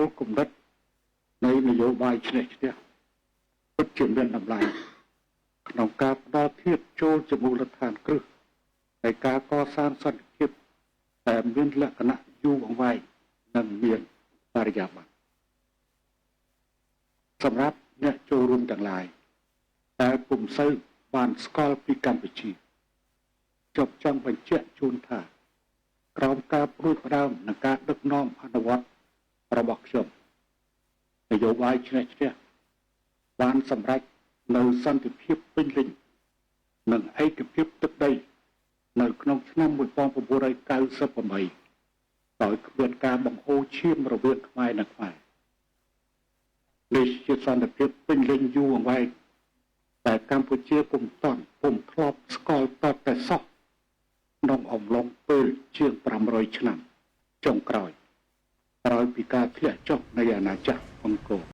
លគំនិតនៃនយោបាយឆ្នេះឆ្នេះពិតជាមានតម្លៃក្នុងការផ្ដល់ភាពចូលជាមូលដ្ឋានគ្រឹះនៃការកសាងសន្តិភាពតែមានលក្ខណៈយូរអង្វែងនិងមានបរិយាបន្នសម្រាប់អ្នកចូលរួមទាំងឡាយដែលពុំសូវបានស្គាល់ពីកម្ពុជាចប់ចង់បញ្ជាក់ជូនថាក្រោមការព្រួយផ្ដើមនិងការដឹកនាំអនុវត្តរបស់ខ្ញុំនយោបាយឆ្នេះឆ្នេះបានសម្រេចនៅសន្តិភាពពេញលេញនិងឯកភាពទឹកដីនៅក្នុងឆ្នាំ1998ដោយគ្មានការបង្ហូរឈាមរវាងខ្មែរនិងខ្មែរនេះជាសន្តិភាពពេញលេញយូរអង្វែងតែកម្ពុជាពុំធ្លាប់ស្គាល់តតែសោះក្នុងអំឡុងពេលជាង500ឆ្នាំចុងក្រោយពីការធ្លាក់ចុះនៃអាណាចក្រអង្គរ